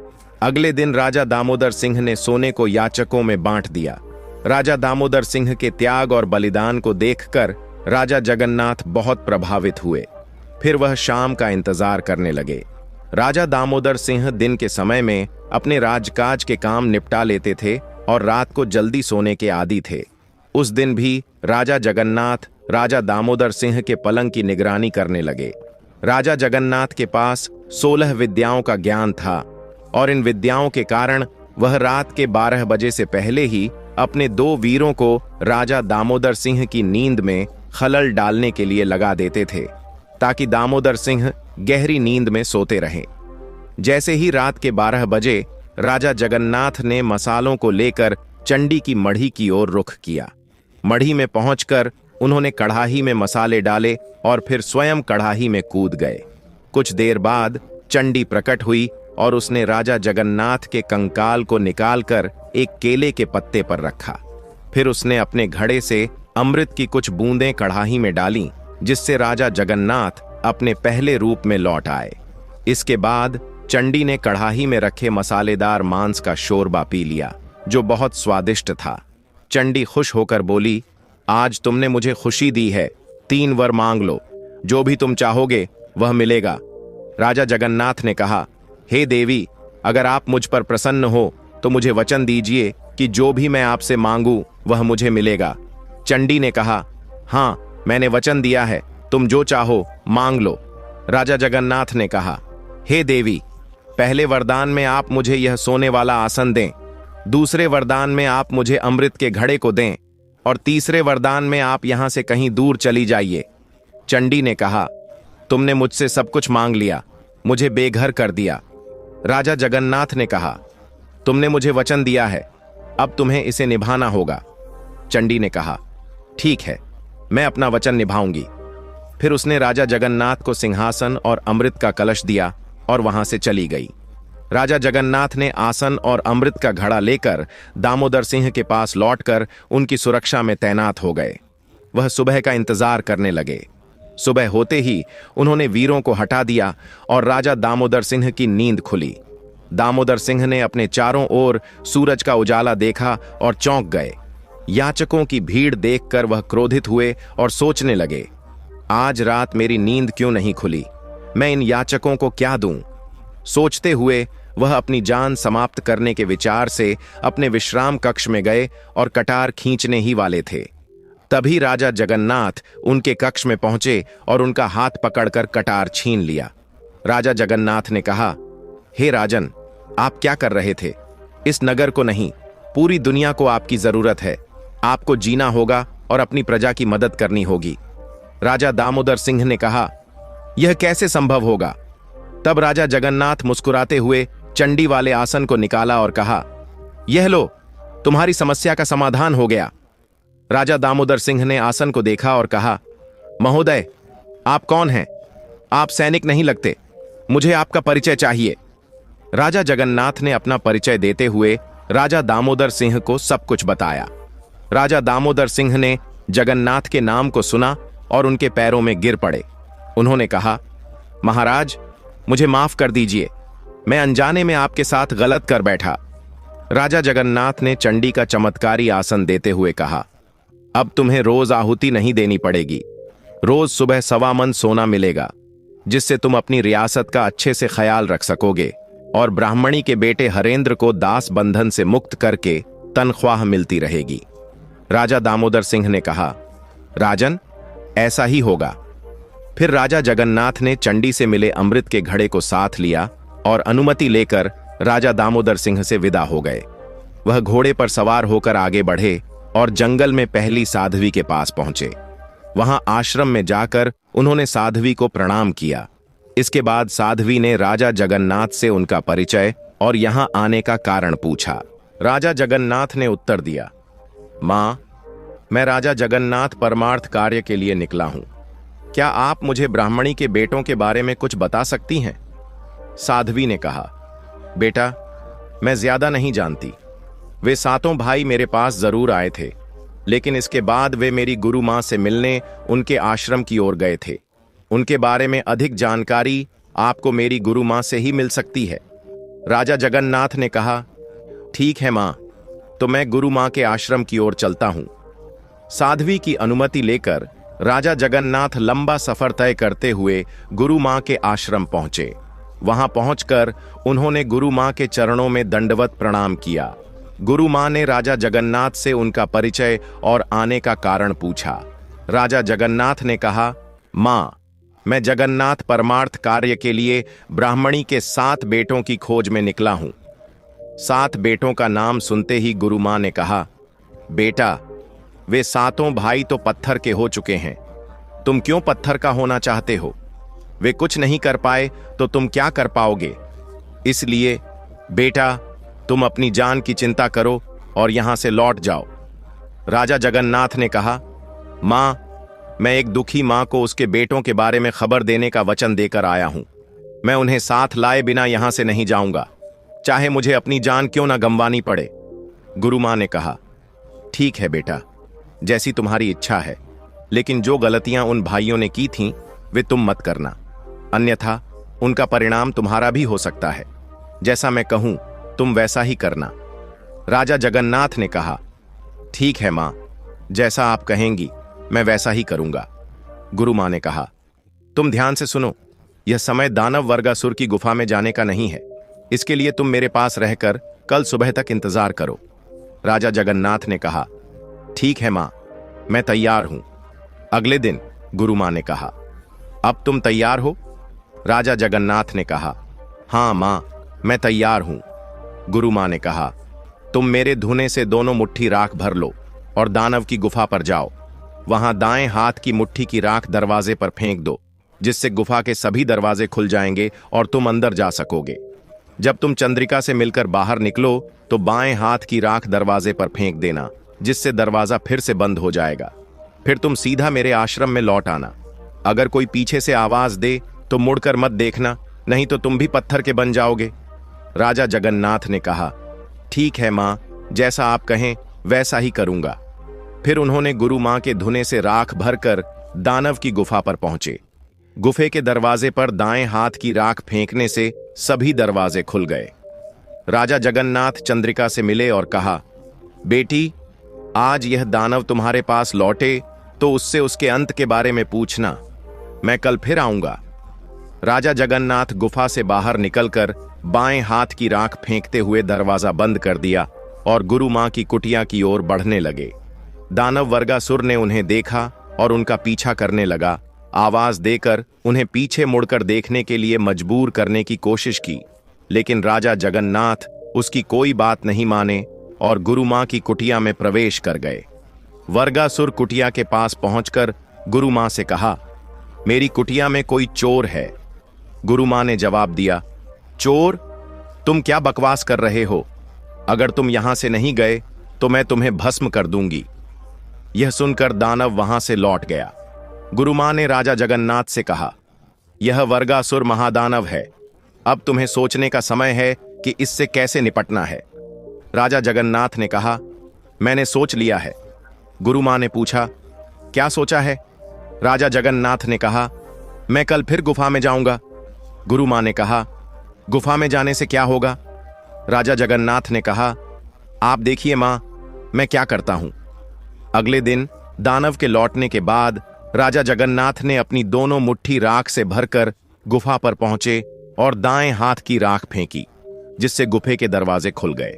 अगले दिन राजा दामोदर सिंह ने सोने को याचकों में बांट दिया। राजा दामोदर सिंह के त्याग और बलिदान को देखकर राजा जगन्नाथ बहुत प्रभावित हुए। फिर वह शाम का इंतजार करने लगे। राजा दामोदर सिंह दिन के समय में अपने राजकाज के काम निपटा लेते थे और रात को जल्दी सोने के आदी थे। उस दिन भी राजा जगन्नाथ राजा दामोदर सिंह के पलंग की निगरानी करने लगे। राजा जगन्नाथ के पास 16 विद्याओं का ज्ञान था और इन विद्याओं के कारण वह रात के 12 बजे से पहले ही अपने 2 वीरों को राजा दामोदर सिंह की नींद में खलल डालने के लिए लगा देते थे, ताकि दामोदर सिंह गहरी नींद में सोते रहें। जैसे ही रात के 12 बजे राजा जगन्नाथ ने मसालों को लेकर चंडी की मढ़ी की ओर रुख किया। मढ़ी में पहुंचकर उन्होंने कढ़ाई में मसाले डाले और फिर स्वयं कढ़ाई में कूद गए। कुछ देर बाद चंडी प्रकट हुई और उसने राजा जगन्नाथ के कंकाल को निकालकर एक केले के पत्ते पर रखा। फिर उसने अपने घड़े से अमृत की कुछ बूंदें कढ़ाई में डालीं, जिससे राजा जगन्नाथ अपने पहले रूप में लौट आए। इसके बाद चंडी ने कढ़ाई में रखे मसालेदार मांस का शोरबा पी लिया, जो बहुत स्वादिष्ट था। चंडी खुश होकर बोली, आज तुमने मुझे खुशी दी है, 3 वर मांग लो, जो भी तुम चाहोगे वह मिलेगा। राजा जगन्नाथ ने कहा, हे देवी, अगर आप मुझ पर प्रसन्न हो तो मुझे वचन दीजिए कि जो भी मैं आपसे मांगू वह मुझे मिलेगा। चंडी ने कहा, हाँ, मैंने वचन दिया है, तुम जो चाहो मांग लो। राजा जगन्नाथ ने कहा, हे देवी, पहले वरदान में आप मुझे यह सोने वाला आसन दें, दूसरे वरदान में आप मुझे अमृत के घड़े को दें और तीसरे वरदान में आप यहां से कहीं दूर चली जाइए। चंडी ने कहा, तुमने मुझसे सब कुछ मांग लिया, मुझे बेघर कर दिया। राजा जगन्नाथ ने कहा, तुमने मुझे वचन दिया है, अब तुम्हें इसे निभाना होगा। चंडी ने कहा, ठीक है, मैं अपना वचन निभाऊंगी। फिर उसने राजा जगन्नाथ को सिंहासन और अमृत का कलश दिया और वहां से चली गई। राजा जगन्नाथ ने आसन और अमृत का घड़ा लेकर दामोदर सिंह के पास लौटकर उनकी सुरक्षा में तैनात हो गए। वह सुबह का इंतजार करने लगे। सुबह होते ही उन्होंने वीरों को हटा दिया और राजा दामोदर सिंह की नींद खुली। दामोदर सिंह ने अपने चारों ओर सूरज का उजाला देखा और चौंक गए। याचकों की भीड़ देखकर वह क्रोधित हुए और सोचने लगे, आज रात मेरी नींद क्यों नहीं खुली, मैं इन याचकों को क्या दूं। सोचते हुए वह अपनी जान समाप्त करने के विचार से अपने विश्राम कक्ष में गए और कटार खींचने ही वाले थे। तभी राजा जगन्नाथ उनके कक्ष में पहुंचे और उनका हाथ पकड़कर कटार छीन लिया। राजा जगन्नाथ ने कहा, हे राजन, आप क्या कर रहे थे? इस नगर को नहीं, पूरी दुनिया को आपकी जरूरत है। आपको जीना होगा और अपनी प्रजा की मदद करनी होगी। राजा दामोदर सिंह ने कहा, यह कैसे संभव होगा? तब राजा जगन्नाथ मुस्कुराते हुए चंडी वाले आसन को निकाला और कहा, यह लो, तुम्हारी समस्या का समाधान हो गया। राजा दामोदर सिंह ने आसन को देखा और कहा, महोदय, आप कौन हैं? आप सैनिक नहीं लगते, मुझे आपका परिचय चाहिए। राजा जगन्नाथ ने अपना परिचय देते हुए राजा दामोदर सिंह को सब कुछ बताया। राजा दामोदर सिंह ने जगन्नाथ के नाम को सुना और उनके पैरों में गिर पड़े। उन्होंने कहा, महाराज, मुझे माफ कर दीजिए, मैं अनजाने में आपके साथ गलत कर बैठा। राजा जगन्नाथ ने चंडी का चमत्कारी आसन देते हुए कहा, अब तुम्हें रोज आहुति नहीं देनी पड़ेगी, रोज सुबह 1.25 मन सोना मिलेगा, जिससे तुम अपनी रियासत का अच्छे से ख्याल रख सकोगे और ब्राह्मणी के बेटे हरेंद्र को दास बंधन से मुक्त करके तनख्वाह मिलती रहेगी। राजा दामोदर सिंह ने कहा, राजन, ऐसा ही होगा। फिर राजा जगन्नाथ ने चंडी से मिले अमृत के घड़े को साथ लिया और अनुमति लेकर राजा दामोदर सिंह से विदा हो गए। वह घोड़े पर सवार होकर आगे बढ़े और जंगल में पहली साध्वी के पास पहुंचे। वहां आश्रम में जाकर उन्होंने साध्वी को प्रणाम किया। इसके बाद साध्वी ने राजा जगन्नाथ से उनका परिचय और यहां आने का कारण पूछा। राजा जगन्नाथ ने उत्तर दिया, मां, मैं राजा जगन्नाथ परमार्थ कार्य के लिए निकला हूं। क्या आप मुझे ब्राह्मणी के बेटों के बारे में कुछ बता सकती हैं? साध्वी ने कहा, बेटा, मैं ज्यादा नहीं जानती। वे 7 भाई मेरे पास जरूर आए थे, लेकिन इसके बाद वे मेरी गुरु मां से मिलने उनके आश्रम की ओर गए थे। उनके बारे में अधिक जानकारी आपको मेरी गुरु मां से ही मिल सकती है। राजा जगन्नाथ ने कहा, ठीक है मां, तो मैं गुरु मां के आश्रम की ओर चलता हूं। साध्वी की अनुमति लेकर राजा जगन्नाथ लंबा सफर तय करते हुए गुरु मां के आश्रम पहुंचे। वहां पहुंचकर उन्होंने गुरु मां के चरणों में दंडवत प्रणाम किया। गुरु मां ने राजा जगन्नाथ से उनका परिचय और आने का कारण पूछा। राजा जगन्नाथ ने कहा, मां, मैं जगन्नाथ परमार्थ कार्य के लिए ब्राह्मणी के 7 बेटों की खोज में निकला हूं। 7 बेटों का नाम सुनते ही गुरु मां ने कहा, बेटा, वे 7 भाई तो पत्थर के हो चुके हैं, तुम क्यों पत्थर का होना चाहते हो? वे कुछ नहीं कर पाए तो तुम क्या कर पाओगे? इसलिए बेटा, तुम अपनी जान की चिंता करो और यहां से लौट जाओ। राजा जगन्नाथ ने कहा, मां, मैं एक दुखी मां को उसके बेटों के बारे में खबर देने का वचन देकर आया हूं। मैं उन्हें साथ लाए बिना यहां से नहीं जाऊंगा, चाहे मुझे अपनी जान क्यों ना गंवानी पड़े। गुरु मां ने कहा, ठीक है बेटा, जैसी तुम्हारी इच्छा है, लेकिन जो गलतियां उन भाइयों ने की थीं वे तुम मत करना, अन्यथा उनका परिणाम तुम्हारा भी हो सकता है। जैसा मैं कहूं तुम वैसा ही करना। राजा जगन्नाथ ने कहा, ठीक है मां, जैसा आप कहेंगी मैं वैसा ही करूंगा। गुरु मां ने कहा, तुम ध्यान से सुनो, यह समय दानव वर्गासुर की गुफा में जाने का नहीं है। इसके लिए तुम मेरे पास रहकर कल सुबह तक इंतजार करो। राजा जगन्नाथ ने कहा, ठीक है मां, मैं तैयार हूं। अगले दिन गुरु मां ने कहा, अब तुम तैयार हो? राजा जगन्नाथ ने कहा, हां मां, मैं तैयार हूं। गुरु मां ने कहा, तुम मेरे धुने से दोनों मुट्ठी राख भर लो और दानव की गुफा पर जाओ। वहां दाएं हाथ की मुट्ठी की राख दरवाजे पर फेंक दो, जिससे गुफा के सभी दरवाजे खुल जाएंगे और तुम अंदर जा सकोगे। जब तुम चंद्रिका से मिलकर बाहर निकलो तो बाएं हाथ की राख दरवाजे पर फेंक देना, जिससे दरवाजा फिर से बंद हो जाएगा। फिर तुम सीधा मेरे आश्रम में लौट आना। अगर कोई पीछे से आवाज दे तो मुड़कर मत देखना, नहीं तो तुम भी पत्थर के बन जाओगे। राजा जगन्नाथ ने कहा, ठीक है मां, जैसा आप कहें वैसा ही करूंगा। फिर उन्होंने गुरु मां के धुने से राख भरकर दानव की गुफा पर पहुंचे। गुफे के दरवाजे पर दाएं हाथ की राख फेंकने से सभी दरवाजे खुल गए। राजा जगन्नाथ चंद्रिका से मिले और कहा, बेटी, आज यह दानव तुम्हारे पास लौटे तो उससे उसके अंत के बारे में पूछना। मैं कल फिर आऊंगा। राजा जगन्नाथ गुफा से बाहर निकलकर बाएं हाथ की राख फेंकते हुए दरवाजा बंद कर दिया और गुरु मां की कुटिया की ओर बढ़ने लगे। दानव वर्गासुर ने उन्हें देखा और उनका पीछा करने लगा। आवाज देकर उन्हें पीछे मुड़कर देखने के लिए मजबूर करने की कोशिश की, लेकिन राजा जगन्नाथ उसकी कोई बात नहीं माने और गुरु मां की कुटिया में प्रवेश कर गए। वर्गासुर कुटिया के पास पहुंचकर गुरु मां से कहा, मेरी कुटिया में कोई चोर है। गुरु मां ने जवाब दिया, चोर? तुम क्या बकवास कर रहे हो? अगर तुम यहां से नहीं गए तो मैं तुम्हें भस्म कर दूंगी। यह सुनकर दानव वहां से लौट गया। गुरु मां ने राजा जगन्नाथ से कहा, यह वर्गासुर महादानव है। अब तुम्हें सोचने का समय है कि इससे कैसे निपटना है। राजा जगन्नाथ ने कहा, मैंने सोच लिया है। गुरु मां ने पूछा, क्या सोचा है? राजा जगन्नाथ ने कहा, मैं कल फिर गुफा में जाऊंगा। गुरु मां ने कहा, गुफा में जाने से क्या होगा? राजा जगन्नाथ ने कहा, आप देखिए मां, मैं क्या करता हूं। अगले दिन दानव के लौटने के बाद राजा जगन्नाथ ने अपनी दोनों मुट्ठी राख से भरकर गुफा पर पहुंचे और दाएं हाथ की राख फेंकी, जिससे गुफे के दरवाजे खुल गए।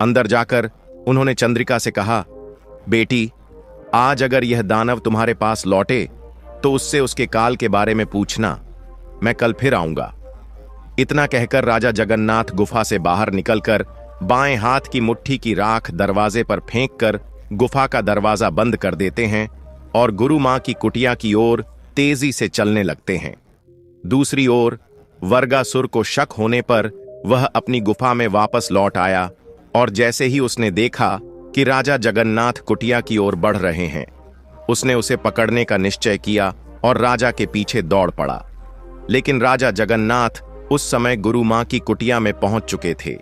अंदर जाकर उन्होंने चंद्रिका से कहा, बेटी, आज अगर यह दानव तुम्हारे पास लौटे तो उससे उसके काल के बारे में पूछना। मैं कल फिर आऊंगा। इतना कहकर राजा जगन्नाथ गुफा से बाहर निकलकर बाएं हाथ की मुट्ठी की राख दरवाजे पर फेंककर गुफा का दरवाजा बंद कर देते हैं और गुरु मां की कुटिया की ओर तेजी से चलने लगते हैं। दूसरी ओर वर्गासुर को शक होने पर वह अपनी गुफा में वापस लौट आया और जैसे ही उसने देखा कि राजा जगन्नाथ कुटिया की ओर बढ़ रहे हैं, उसने उसे पकड़ने का निश्चय किया और राजा के पीछे दौड़ पड़ा। लेकिन राजा जगन्नाथ उस समय गुरु मां की कुटिया में पहुंच चुके थे।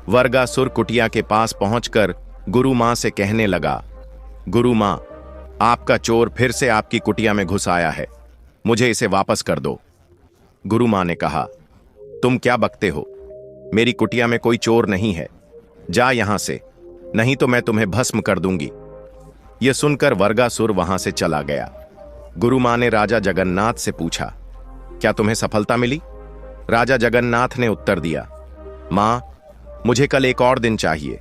वर्गासुर कुटिया के पास पहुंचकर गुरु मां से कहने लगा, गुरु मां, आपका चोर फिर से आपकी कुटिया में घुस आया है, मुझे इसे वापस कर दो। गुरु मां ने कहा, तुम क्या बकते हो? मेरी कुटिया में कोई चोर नहीं है, जा यहां से। नहीं तो मैं तुम्हें भस्म कर दूंगी। यह सुनकर वर्गासुर वहां से चला गया। गुरु मां ने राजा जगन्नाथ से पूछा, क्या तुम्हें सफलता मिली? राजा जगन्नाथ ने उत्तर दिया, मां, मुझे कल एक और दिन चाहिए,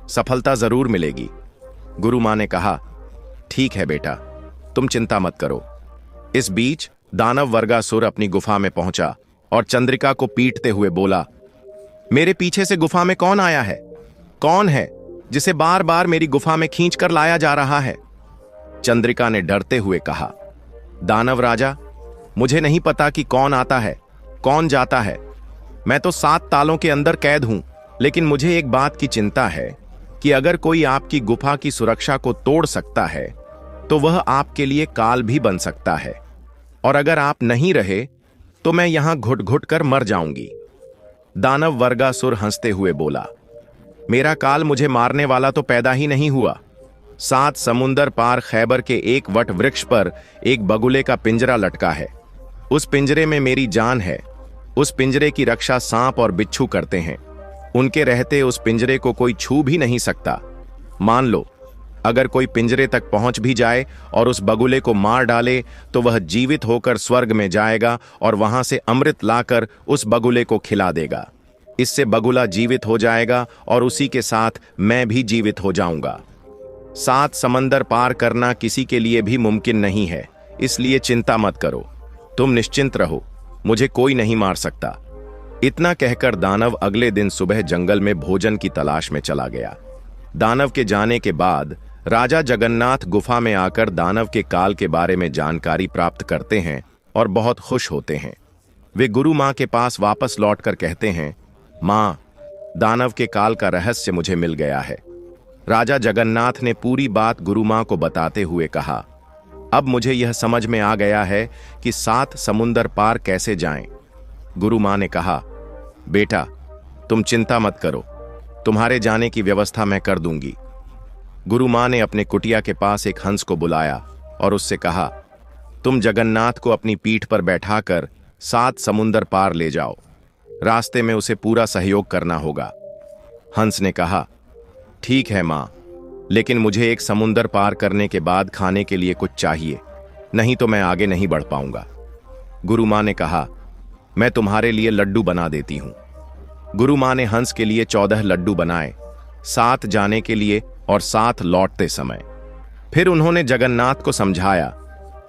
सफलता जरूर मिलेगी। गुरु मां ने कहा, ठीक है बेटा, तुम चिंता मत करो। इस बीच दानव वर्गासुर अपनी गुफा में पहुंचा और चंद्रिका को पीटते हुए बोला, मेरे पीछे से गुफा में कौन आया है? कौन है जिसे बार बार मेरी गुफा में खींच कर लाया जा रहा है? चंद्रिका ने डरते हुए कहा, दानव राजा, मुझे नहीं पता कि कौन आता है, कौन जाता है। मैं तो 7 तालों के अंदर कैद हूं, लेकिन मुझे एक बात की चिंता है कि अगर कोई आपकी गुफा की सुरक्षा को तोड़ सकता है तो वह आपके लिए काल भी बन सकता है, और अगर आप नहीं रहे तो मैं यहां घुट घुट कर मर जाऊंगी। दानव वर्गासुर हंसते हुए बोला, मेरा काल मुझे मारने वाला तो पैदा ही नहीं हुआ। 7 समुंदर पार खैबर के एक वट वृक्ष पर एक बगुले का पिंजरा लटका है। उस पिंजरे में मेरी जान है। उस पिंजरे की रक्षा सांप और बिच्छू करते हैं। उनके रहते उस पिंजरे को कोई छू भी नहीं सकता। मान लो, अगर कोई पिंजरे तक पहुंच भी जाए और उस बगुले को मार डाले तो वह जीवित होकर स्वर्ग में जाएगा और वहां से अमृत लाकर उस बगुले को खिला देगा। इससे बगुला जीवित हो जाएगा और उसी के साथ मैं भी जीवित हो जाऊंगा। 7 समंदर पार करना किसी के लिए भी मुमकिन नहीं है, इसलिए चिंता मत करो। तुम निश्चिंत रहो, मुझे कोई नहीं मार सकता। इतना कहकर दानव अगले दिन सुबह जंगल में भोजन की तलाश में चला गया। दानव के जाने के बाद राजा जगन्नाथ गुफा में आकर दानव के काल के बारे में जानकारी प्राप्त करते हैं और बहुत खुश होते हैं। वे गुरु मां के पास वापस लौटकर कहते हैं, मां, दानव के काल का रहस्य मुझे मिल गया है। राजा जगन्नाथ ने पूरी बात गुरु मां को बताते हुए कहा, अब मुझे यह समझ में आ गया है कि 7 समुंदर पार कैसे जाएं। गुरु मां ने कहा, बेटा, तुम चिंता मत करो, तुम्हारे जाने की व्यवस्था मैं कर दूंगी। गुरु मां ने अपने कुटिया के पास एक हंस को बुलाया और उससे कहा, तुम जगन्नाथ को अपनी पीठ पर बैठाकर 7 समुंदर पार ले जाओ। रास्ते में उसे पूरा सहयोग करना होगा। हंस ने कहा, ठीक है मां, लेकिन मुझे एक समुंदर पार करने के बाद खाने के लिए कुछ चाहिए, नहीं तो मैं आगे नहीं बढ़ पाऊंगा। गुरु मां ने कहा, मैं तुम्हारे लिए लड्डू बना देती हूं। गुरु मां ने हंस के लिए 14 लड्डू बनाए, 7 जाने के लिए और 7 लौटते समय। फिर उन्होंने जगन्नाथ को समझाया,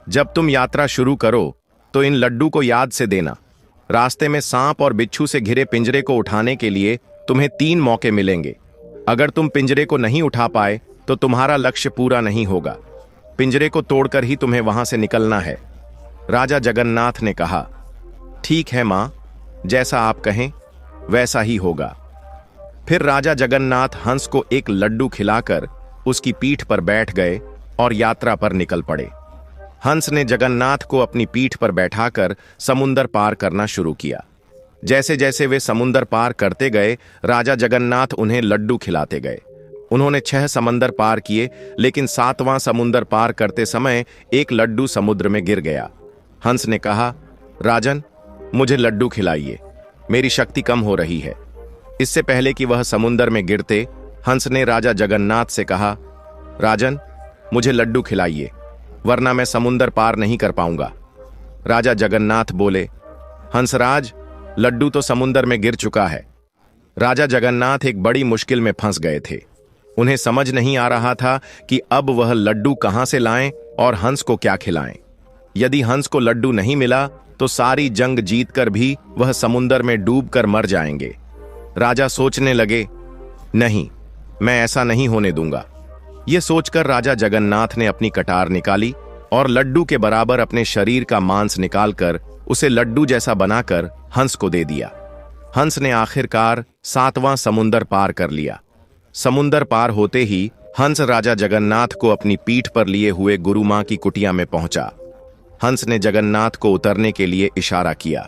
जब तुम यात्रा शुरू करो तो इन लड्डू को याद से देना। रास्ते में सांप और बिच्छू से घिरे पिंजरे को उठाने के लिए तुम्हें 3 मौके मिलेंगे। अगर तुम पिंजरे को नहीं उठा पाए तो तुम्हारा लक्ष्य पूरा नहीं होगा। पिंजरे को तोड़कर ही तुम्हें वहां से निकलना है। राजा जगन्नाथ ने कहा, ठीक है मां, जैसा आप कहें वैसा ही होगा। फिर राजा जगन्नाथ हंस को एक लड्डू खिलाकर उसकी पीठ पर बैठ गए और यात्रा पर निकल पड़े। हंस ने जगन्नाथ को अपनी पीठ पर बैठाकर समुंदर पार करना शुरू किया। जैसे जैसे वे समुंदर पार करते गए, राजा जगन्नाथ उन्हें लड्डू खिलाते गए। उन्होंने 6 समंदर पार किए, लेकिन 7वां समुंदर पार करते समय एक लड्डू समुद्र में गिर गया। हंस ने कहा, राजन, मुझे लड्डू खिलाइए, मेरी शक्ति कम हो रही है। इससे पहले कि वह समुंदर में गिरते, हंस ने राजा जगन्नाथ से कहा, राजन, मुझे लड्डू खिलाइए, वरना मैं समुंदर पार नहीं कर पाऊंगा। राजा जगन्नाथ बोले, हंसराज, लड्डू तो समुंदर में गिर चुका है। राजा जगन्नाथ एक बड़ी मुश्किल में फंस गए थे। उन्हें समझ नहीं आ रहा था कि अब वह लड्डू कहां से लाएं और हंस को क्या खिलाएं। यदि हंस को लड्डू नहीं मिला तो सारी जंग जीतकर भी वह समुंदर में डूबकर मर जाएंगे। राजा सोचने लगे, नहीं, मैं ऐसा नहीं होने दूंगा। यह सोचकर राजा जगन्नाथ ने अपनी कटार निकाली और लड्डू के बराबर अपने शरीर का मांस निकालकर उसे लड्डू जैसा बनाकर हंस को दे दिया। हंस ने आखिरकार 7वां समुंदर पार कर लिया। समुंदर पार होते ही हंस राजा जगन्नाथ को अपनी पीठ पर लिए हुए गुरु मां की कुटिया में पहुंचा। हंस ने जगन्नाथ को उतरने के लिए इशारा किया।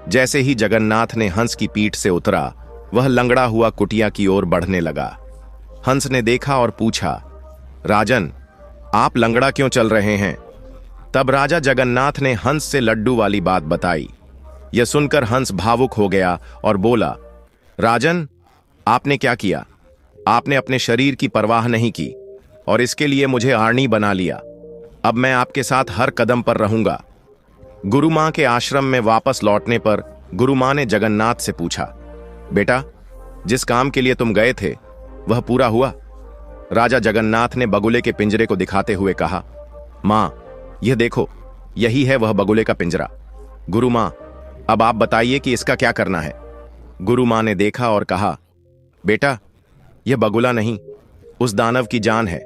जैसे ही जगन्नाथ ने हंस की पीठ से उतरा, वह लंगड़ा हुआ कुटिया की ओर बढ़ने लगा। हंस ने देखा और पूछा, राजन, आप लंगड़ा क्यों चल रहे हैं? तब राजा जगन्नाथ ने हंस से लड्डू वाली बात बताई। यह सुनकर हंस भावुक हो गया और बोला, राजन, आपने क्या किया? आपने अपने शरीर की परवाह नहीं की और इसके लिए मुझे आर्णी बना लिया। अब मैं आपके साथ हर कदम पर रहूंगा। गुरु मां के आश्रम में वापस लौटने पर गुरु मां ने जगन्नाथ से पूछा, बेटा, जिस काम के लिए तुम गए थे वह पूरा हुआ? राजा जगन्नाथ ने बगुले के पिंजरे को दिखाते हुए कहा, मां, यह देखो, यही है वह बगुले का पिंजरा। गुरु मां, अब आप बताइए कि इसका क्या करना है? गुरु मां ने देखा और कहा, बेटा, यह बगुला नहीं, उस दानव की जान है।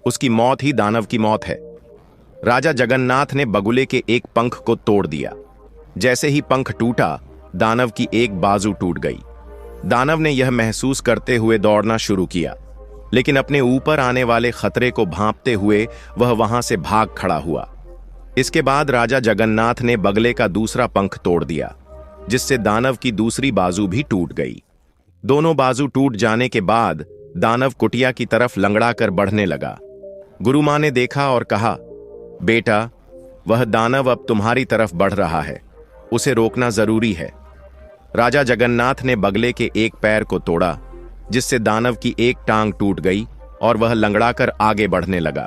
उसकी मौत ही दानव की मौत है। राजा जगन्नाथ ने बगुले के एक पंख को तोड़ दिया। जैसे ही पंख टूटा, दानव की एक बाजू टूट गई। दानव ने यह महसूस करते हुए दौड़ना शुरू किया, लेकिन अपने ऊपर आने वाले खतरे को भांपते हुए वह वहां से भाग खड़ा हुआ। इसके बाद राजा जगन्नाथ ने बगले का दूसरा पंख तोड़ दिया, जिससे दानव की दूसरी बाजू भी टूट गई। दोनों बाजू टूट जाने के बाद दानव कुटिया की तरफ लंगड़ा कर बढ़ने लगा। गुरु मां ने देखा और कहा, बेटा, वह दानव अब तुम्हारी तरफ बढ़ रहा है, उसे रोकना जरूरी है। राजा जगन्नाथ ने बगले के एक पैर को तोड़ा, जिससे दानव की एक टांग टूट गई और वह लंगड़ाकर आगे बढ़ने लगा।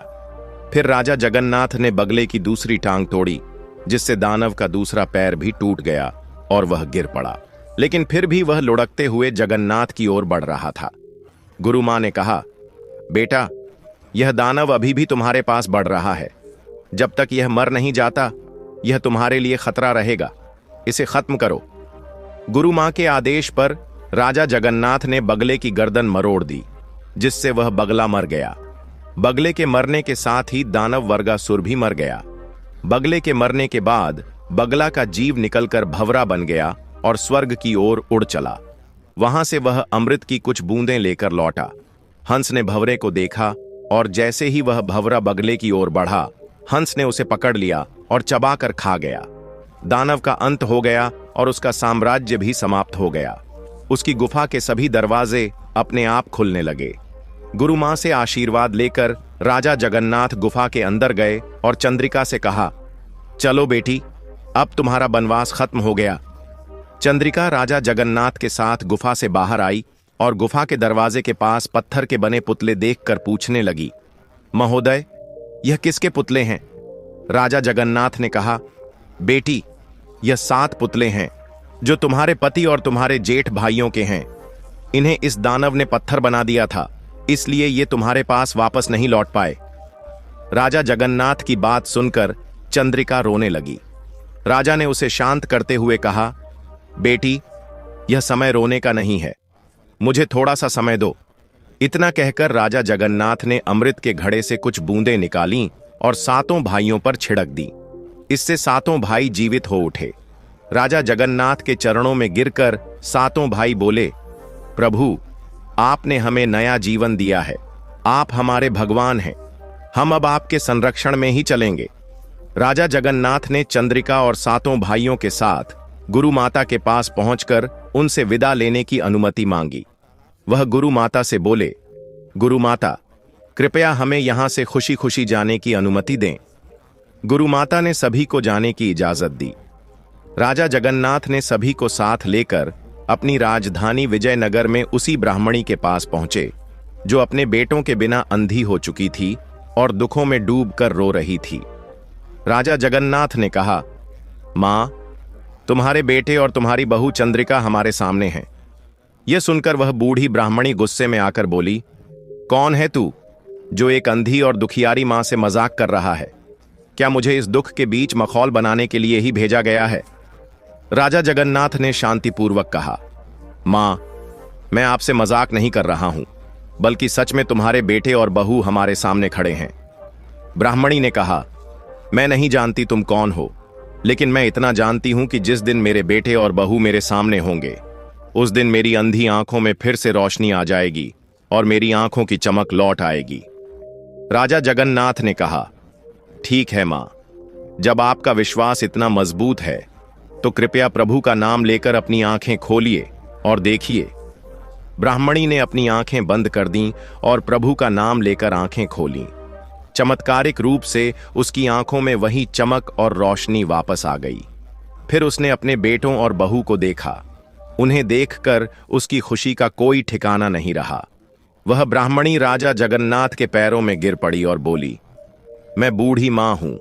फिर राजा जगन्नाथ ने बगले की दूसरी टांग तोड़ी, जिससे दानव का दूसरा पैर भी टूट गया और वह गिर पड़ा। लेकिन फिर भी वह लुढ़कते हुए जगन्नाथ की ओर बढ़ रहा था। गुरु मां ने कहा, बेटा, यह दानव अभी भी तुम्हारे पास बढ़ रहा है। जब तक यह मर नहीं जाता, यह तुम्हारे लिए खतरा रहेगा। इसे खत्म करो। गुरु मां के आदेश पर राजा जगन्नाथ ने बगले की गर्दन मरोड़ दी, जिससे वह बगला मर गया। बगले के मरने के साथ ही दानव वर्गासुर भी मर गया। बगले के मरने के बाद बगला का जीव निकलकर भंवरा बन गया और स्वर्ग की ओर उड़ चला। वहां से वह अमृत की कुछ बूंदें लेकर लौटा। हंस ने भंवरे को देखा और जैसे ही वह भंवरा बगले की ओर बढ़ा, हंस ने उसे पकड़ लिया और चबाकर खा गया। दानव का अंत हो गया और उसका साम्राज्य भी समाप्त हो गया। उसकी गुफा के सभी दरवाजे अपने आप खुलने लगे। गुरु मां से आशीर्वाद लेकर राजा जगन्नाथ गुफा के अंदर गए और चंद्रिका से कहा, चलो बेटी, अब तुम्हारा वनवास खत्म हो गया। चंद्रिका राजा जगन्नाथ के साथ गुफा से बाहर आई और गुफा के दरवाजे के पास पत्थर के बने पुतले देखकर पूछने लगी, महोदय, यह किसके पुतले हैं? राजा जगन्नाथ ने कहा, बेटी, यह 7 पुतले हैं जो तुम्हारे पति और तुम्हारे जेठ भाइयों के हैं। इन्हें इस दानव ने पत्थर बना दिया था, इसलिए ये तुम्हारे पास वापस नहीं लौट पाए। राजा जगन्नाथ की बात सुनकर चंद्रिका रोने लगी। राजा ने उसे शांत करते हुए कहा, बेटी, यह समय रोने का नहीं है, मुझे थोड़ा सा समय दो। इतना कहकर राजा जगन्नाथ ने अमृत के घड़े से कुछ बूंदें निकालीं और 7 भाइयों पर छिड़क दी। इससे 7 भाई जीवित हो उठे। राजा जगन्नाथ के चरणों में गिरकर 7 भाई बोले, प्रभु, आपने हमें नया जीवन दिया है, आप हमारे भगवान हैं, हम अब आपके संरक्षण में ही चलेंगे। राजा जगन्नाथ ने चंद्रिका और 7 भाइयों के साथ गुरु माता के पास पहुंचकर उनसे विदा लेने की अनुमति मांगी। वह गुरु माता से बोले, गुरु माता, कृपया हमें यहां से खुशी खुशी जाने की अनुमति दें। गुरु माता ने सभी को जाने की इजाजत दी। राजा जगन्नाथ ने सभी को साथ लेकर अपनी राजधानी विजयनगर में उसी ब्राह्मणी के पास पहुंचे, जो अपने बेटों के बिना अंधी हो चुकी थी और दुखों में डूबकर रो रही थी। राजा जगन्नाथ ने कहा, मां, तुम्हारे बेटे और तुम्हारी बहू चंद्रिका हमारे सामने हैं। यह सुनकर वह बूढ़ी ब्राह्मणी गुस्से में आकर बोली, कौन है तू जो एक अंधी और दुखियारी मां से मजाक कर रहा है? क्या मुझे इस दुख के बीच मखौल बनाने के लिए ही भेजा गया है? राजा जगन्नाथ ने शांतिपूर्वक कहा, मां, मैं आपसे मजाक नहीं कर रहा हूं, बल्कि सच में तुम्हारे बेटे और बहू हमारे सामने खड़े हैं। ब्राह्मणी ने कहा, मैं नहीं जानती तुम कौन हो, लेकिन मैं इतना जानती हूं कि जिस दिन मेरे बेटे और बहू मेरे सामने होंगे, उस दिन मेरी अंधी आंखों में फिर से रोशनी आ जाएगी और मेरी आंखों की चमक लौट आएगी। राजा जगन्नाथ ने कहा, ठीक है मां, जब आपका विश्वास इतना मजबूत है तो कृपया प्रभु का नाम लेकर अपनी आंखें खोलिए और देखिए। ब्राह्मणी ने अपनी आंखें बंद कर दीं और प्रभु का नाम लेकर आंखें खोलीं। चमत्कारिक रूप से उसकी आंखों में वही चमक और रोशनी वापस आ गई। फिर उसने अपने बेटों और बहू को देखा। उन्हें देखकर उसकी खुशी का कोई ठिकाना नहीं रहा। वह ब्राह्मणी राजा जगन्नाथ के पैरों में गिर पड़ी और बोली, मैं बूढ़ी मां हूं,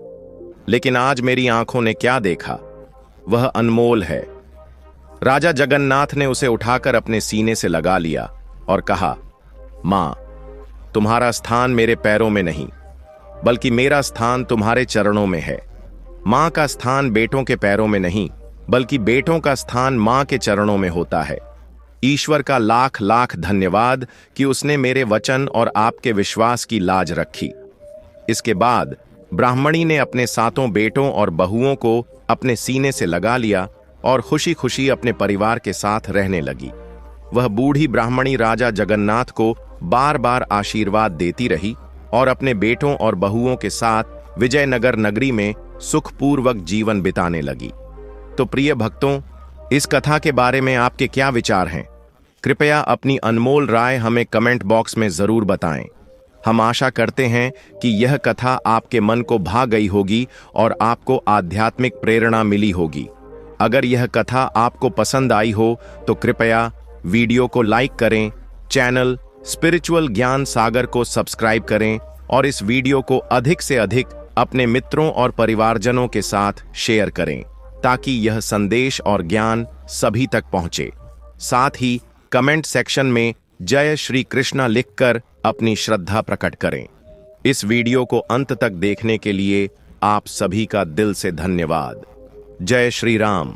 लेकिन आज मेरी आंखों ने क्या देखा वह अनमोल है। राजा जगन्नाथ ने उसे उठाकर अपने सीने से लगा लिया और कहा, मां, तुम्हारा स्थान मेरे पैरों में नहीं, बल्कि मेरा स्थान तुम्हारे चरणों में है। मां का स्थान बेटों के पैरों में नहीं, बल्कि बेटों का स्थान मां के चरणों में होता है। ईश्वर का लाख लाख धन्यवाद कि उसने मेरे वचन और आपके विश्वास की लाज रखी। इसके बाद ब्राह्मणी ने अपने 7 बेटों और बहुओं को अपने सीने से लगा लिया और खुशी खुशी अपने परिवार के साथ रहने लगी। वह बूढ़ी ब्राह्मणी राजा जगन्नाथ को बार बार आशीर्वाद देती रही और अपने बेटों और बहुओं के साथ विजयनगर नगरी में सुखपूर्वक जीवन बिताने लगी। तो प्रिय भक्तों, इस कथा के बारे में आपके क्या विचार हैं? कृपया अपनी अनमोल राय हमें कमेंट बॉक्स में जरूर बताएं। हम आशा करते हैं कि यह कथा आपके मन को भा गई होगी और आपको आध्यात्मिक प्रेरणा मिली होगी। अगर यह कथा आपको पसंद आई हो तो कृपया वीडियो को लाइक करें, चैनल स्पिरिचुअल ज्ञान सागर को सब्सक्राइब करें और इस वीडियो को अधिक से अधिक अपने मित्रों और परिवारजनों के साथ शेयर करें, ताकि यह संदेश और ज्ञान सभी तक पहुंचे। साथ ही कमेंट सेक्शन में जय श्री कृष्णा लिखकर अपनी श्रद्धा प्रकट करें। इस वीडियो को अंत तक देखने के लिए आप सभी का दिल से धन्यवाद। जय श्री राम।